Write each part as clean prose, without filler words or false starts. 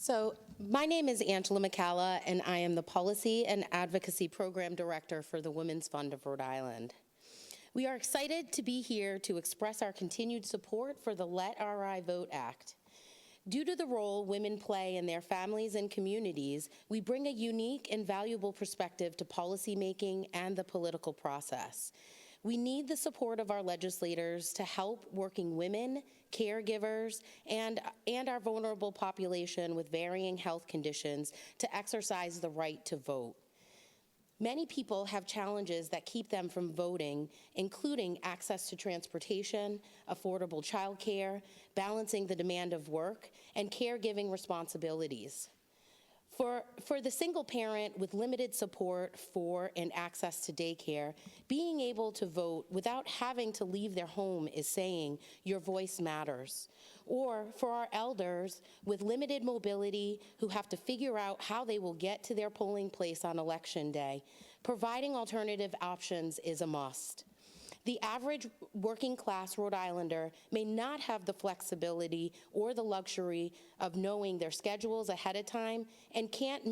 So my name is Angela McCalla, and I am the Policy and Advocacy Program Director for the Women's Fund of Rhode Island. We are excited to be here to express our continued support for the Let RI Vote Act. Due to the role women play in their families and communities, we bring a unique and valuable perspective to policymaking and the political process. We need the support of our legislators to help working women, caregivers, and our vulnerable population with varying health conditions to exercise the right to vote. Many people have challenges that keep them from voting, including access to transportation, affordable childcare, balancing the demand of work, and caregiving responsibilities. For the single parent with limited support for and access to daycare, being able to vote without having to leave their home is saying your voice matters. Or for our elders with limited mobility who have to figure out how they will get to their polling place on election day, providing alternative options is a must. The average working class Rhode Islander may not have the flexibility or the luxury of knowing their schedules ahead of time and can't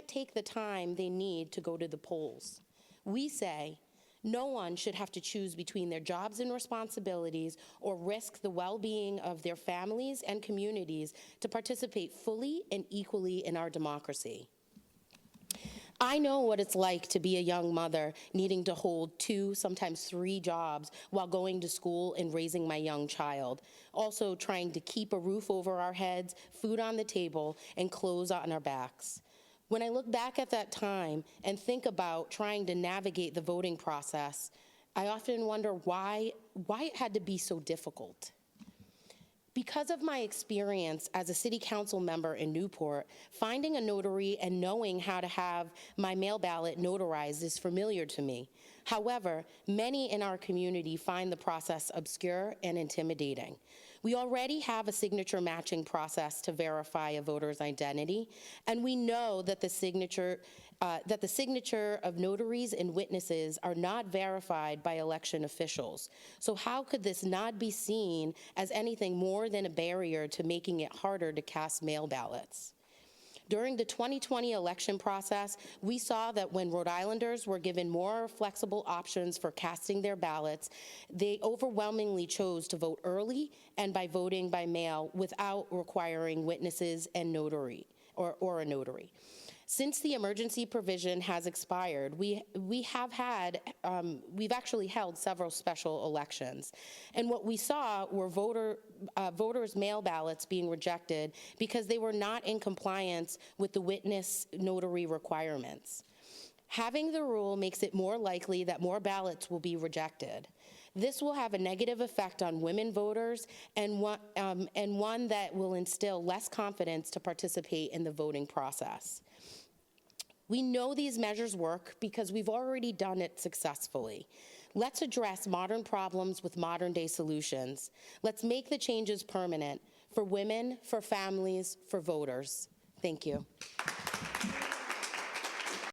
take the time they need to go to the polls. We say no one should have to choose between their jobs and responsibilities or risk the well-being of their families and communities to participate fully and equally in our democracy. I know what it's like to be a young mother needing to hold 2, sometimes 3 jobs while going to school and raising my young child. Also trying to keep a roof over our heads, food on the table, and clothes on our backs. When I look back at that time and think about trying to navigate the voting process, I often wonder why it had to be so difficult. Because of my experience as a city council member in Newport, finding a notary and knowing how to have my mail ballot notarized is familiar to me. However, many in our community find the process obscure and intimidating. We already have a signature matching process to verify a voter's identity, and we know that the signature of notaries and witnesses are not verified by election officials. So how could this not be seen as anything more than a barrier to making it harder to cast mail ballots? During the 2020 election process, we saw that when Rhode Islanders were given more flexible options for casting their ballots, they overwhelmingly chose to vote early and by voting by mail without requiring witnesses and notary or a notary. Since the emergency provision has expired, we've actually held several special elections. And what we saw were voters' mail ballots being rejected because they were not in compliance with the witness notary requirements. Having the rule makes it more likely that more ballots will be rejected. This will have a negative effect on women voters and one that will instill less confidence to participate in the voting process. We know these measures work because we've already done it successfully. Let's address modern problems with modern-day solutions. Let's make the changes permanent for women, for families, for voters. Thank you.